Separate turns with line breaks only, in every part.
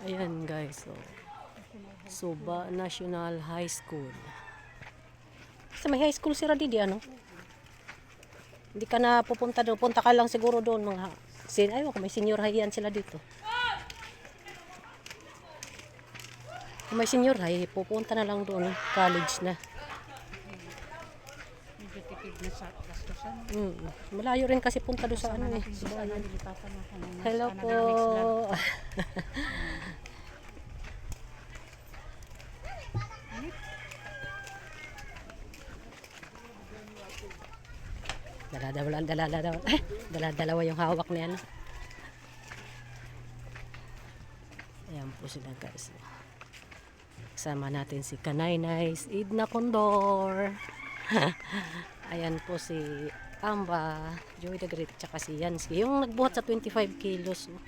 Ayan guys, so Suba National High School. Sa may high school si Radidi, ano? Hindi ka na pupunta doon. Punta ka lang siguro doon mga ayaw ko, may senior high yan sila dito. Kung may senior high, pupunta na lang doon, college na.
Medyo tipid na sa gastusan.
Malayo rin kasi punta doon sa ano eh. Hello po. Dala-dalawa yung hawak niya, no? Ayan po sila guys. Kasama natin si Kanaynay, si Idna Condor. Ayan po si Amba, Joy the Great, tsaka si Yansky. Yung nagbuhat sa 25 kilos. No?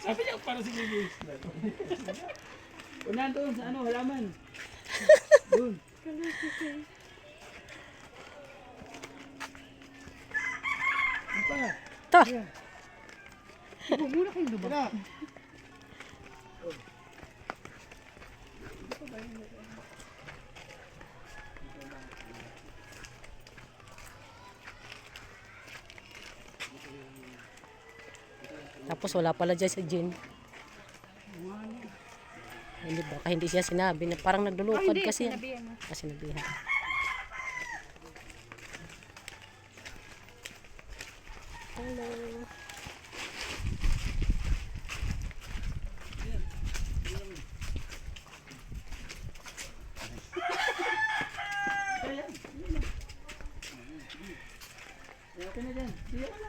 Sabi niya para si Gigi. Unahan doon sa ano, halaman. Doon. Apa?
Ito!
Muna kayo lubak.
Tapos wala pala dyan sa gin. Hindi baka hindi siya sinabi na parang naglulupad kasi yan. Kasi sinabihan. Hello.
Okay na dyan. Siya ka na.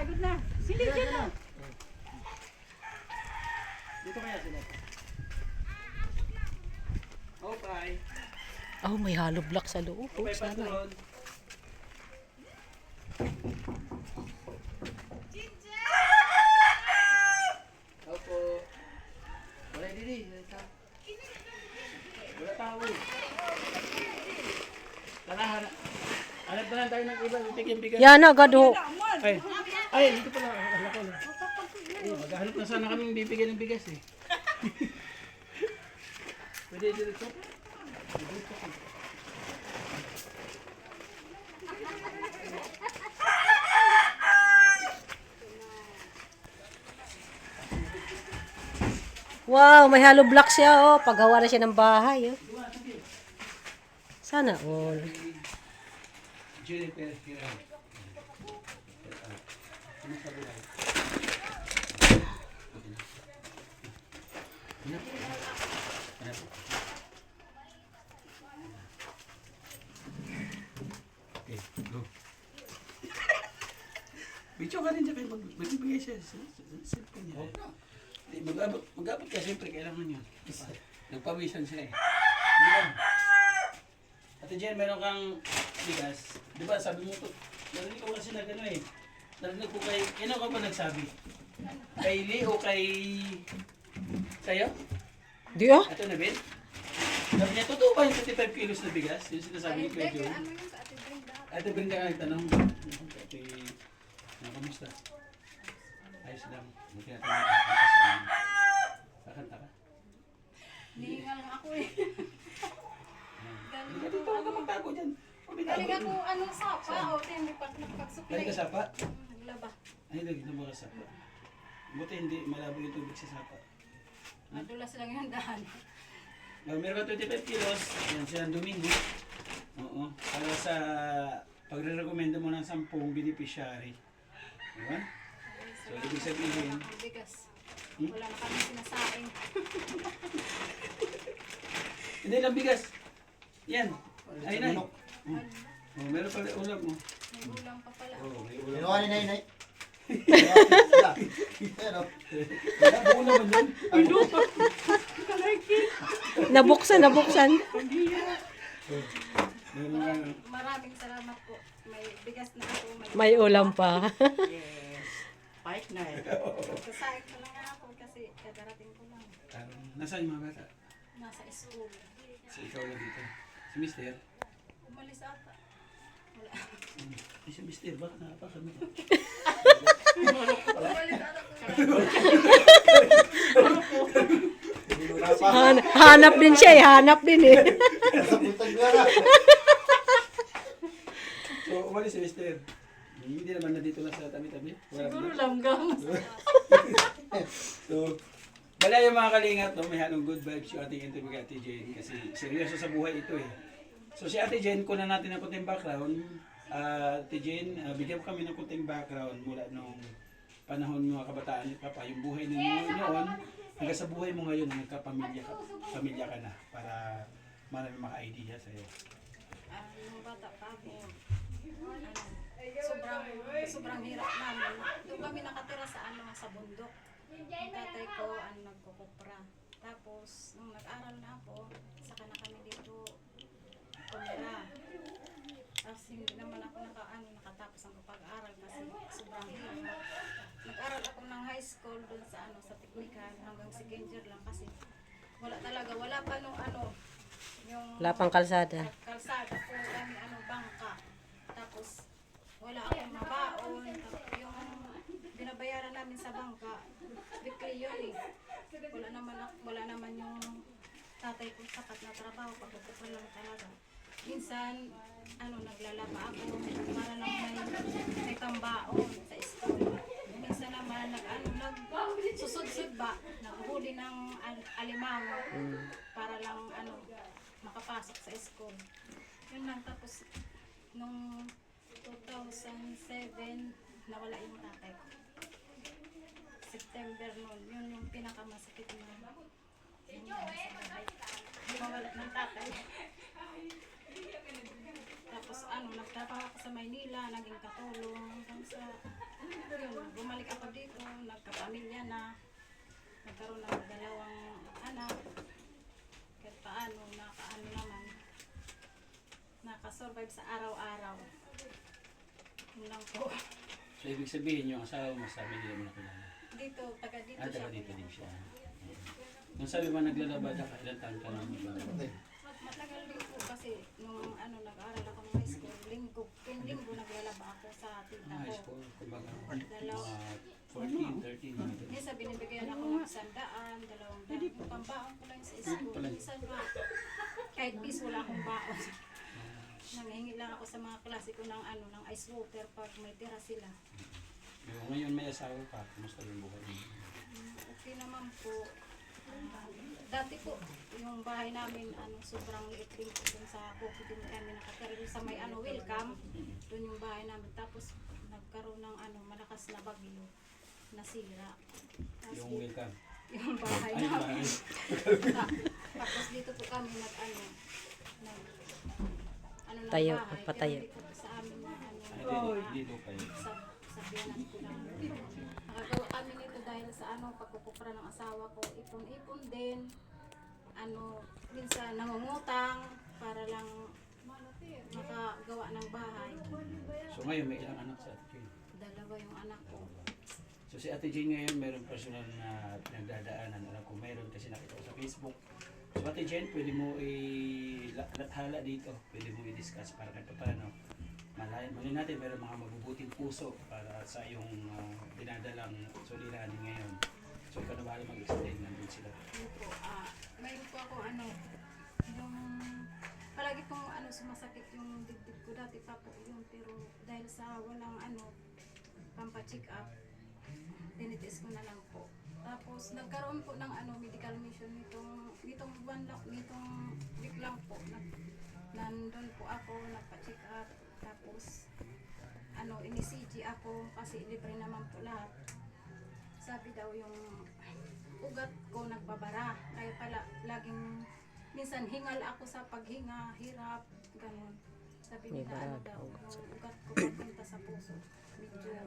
Good na. Sili dyan na.
Dito kaya sila. Okay.
Oh, may hollow block sa loob. Oh,
Okay,
sana.
Patron. Opo. Wala dili. Wala tao. Tara, hanap na lang tayo ng iba. Bigyan.
Yan agad ho.
Ay, dito pala. Wala ko na. Maghahanap na sana kaming bibigyan ng bigas eh. Pwede dito.
Wow, may hollow block siya oh. Paggawa na siya ng bahay oh. Sana all.
Jennifer, okay, go. Bicho ka rin dyan, magbibigay siya sa cellphone niya. Mag-abot ka, siyempre, kailangan yun. Nagpawisan siya eh. Hindi lang. Ate Jen, meron kang bigas. Di ba, sabi mo to, narinig ko kasi na gano'n eh. Narinig ko kay, kino ka ba nagsabi? Kay Lee o kay... Sa'yo?
Di oh.
Ate Nabin? Sabi niya, totoo ba yung 35 kilos na bigas? Yung sinasabi ni Kuya Joe? Ate Brenda ka nagtanong. Ate, kamusta? Ayos lang. Buti natin nakakanta sa amin. Kakanta ka?
Hihingal ako eh.
Hindi ka dito, huwag ka magtago dyan.
Galing ako anong sapa o hindi pa nakapagsuklay.
Galing ka sapa?
Naglaba.
Ay, naging ka sapa. Buti hindi malabo yung tubig sa sapa.
Madulas lang yung dahan.
Meron ka 25 kilos, yan siya ang Domingo. Oo. Para sa pagre-recommenda mo ng 10 beneficiary. Diba? So, ibig sabihin,
Bigas. Wala na kami sinasaing.
hindi lang bigas. Yan. Ay, nay. Oh, meron pala ulam mo.
May ulam pa pala.
Oh, may ulam.
Kinuha ni Nay. Pero,
Wala, buo naman yun.
Nabuksan.
Meron ka.
Maraming salamat po. May bigas na ako.
May ulam pa.
Yes. Fight na eh. Sasaing ko lang ako kasi kadarating ko lang.
Nasaan yung mga bata?
Nasa school.
So ikaw lang dito. Si Mister?
Umalis ata. Wala.
Si Mister, bakit nakapasok mo?
Umalis ata po.
Hanap din siya eh, hanap din eh.
So umalis si Mister. Hindi naman na dito lang sa tabi-tabi. Wala
Siguro
naman.
langgam.
So, wala yung mga kalingap, no? May halong good vibes yung ating interview kay Ate Jane kasi seryoso sa buhay ito eh. So si Ate Jane, kunan natin ng konting background. Ate Jane, bigyan mo kami ng konting background mula nung panahon mga kabataan ni Papa, yung buhay ninyo noon, hanggang sa buhay mo ngayon na pamilya ka na para marami maka-idea sa'yo.
Nung bata pa ako, sobrang hirap namin. Doon kami nakatira sa bundok. Yung tatay ko, nagkukupra. Tapos, nung nag-aral na ako, saka na kami dito tumira. Tapos, hindi naman ako nakatapos ang pag-aaral kasi sobrang hirap. Nag-aral ako ng high school doon sa teknikal hanggang second year lang kasi wala pa nung yung
Wala pang kalsada.
kalsada po kami bangka. Tapos wala akong mabaon. Yung binabayaran namin sa bangka, weekly yun eh. Wala naman yung tatay ko sapat na trabaho, pagkukupan lang talaga. Minsan, naglalaba ako para lang may pambaon sa school. Minsan naman, nagsusud-sud ba, naghuli ng alimango para lang makapasok sa school. Yun lang, tapos nung 2007, nawala yung tatay ko. September noon, yun yung pinakamasakit na mawala ng tatay. Tapos nagtrabaho ako sa Maynila, naging katulong hanggang sa yun, bumalik ako dito, nagkapamilya na, nagkaroon ng 2 anak. Kahit paano, naman, nakasurvive sa araw-araw. Yun lang po.
So ibig sabihin yung asawa mo sabi hindi mo nakilala.
Dito, taga dito siya.
Taga dito din siya. Nung sabi mo naglalaba ka, ilang taon ka na maglaba?
Matagal din po kasi nung nag-aaral ako ng high school, tuwing linggo naglalaba ako sa tita
High
ko.
school, kumbaga,
Dalawa.
14, 13.
Minsan binibigyan ako ng 100, 200. Yung pambaon ko lang sa school. Minsan nga, kahit bis wala akong baon. Nanghihingi lang ako sa mga klase ko ng ng ice water pag may tira sila.
Ngayon may asawa ka, kumusta yung buhay mo?
Okay naman po. Dati po, yung bahay namin, sobrang liit din po dun sa Bukid din kami nakatira dun sa may welcome. Dun yung bahay namin. Tapos nagkaroon ng malakas na bagyo, nasira. Tapos
Yung welcome.
yung bahay
Ay,
namin.
bahay.
Tapos dito po kami
Tayo,
ng bahay.
patayo.
Pero dito po sa amin na
Dito kayo.
sa biyanan ko lang. Nakagawa kami nito dahil sa pagkukupra ng asawa ko. Ipon-ipon din. Minsan nangungutang para lang makagawa ng bahay.
So ngayon may ilang anak sa Ate Jane?
2 yung anak ko.
So si Ate Jane ngayon mayroong personal na pinagdadaanan. Alam ko mayroon kasi nakita ko sa Facebook. So Ate Jane, pwede mo lathala dito. Pwede mo i-discuss para kahit paano. Malay natin mayroong mga mabubuting puso para sa iyong dinadalang solidanin ngayon. So ikaw na bahala mag-explain, nandun sila.
Yun po, mayroon po ako yung palagi pong sumasakit yung dibdib ko dati pa po yun, pero dahil sa walang pampa-check up, tinitis ko na lang po. Tapos nagkaroon po ng medical mission nitong week lang po. Nandun po ako, nagpa-check up, tapos ini-CG ako kasi libre naman po lahat. Sabi daw yung ugat ko nagbabara. Kaya pala laging minsan hingal ako sa paghinga, hirap, ganun. Sabi
May
nila
barado
daw,
ugat sa
yung ugat ko papunta sa puso. Medyo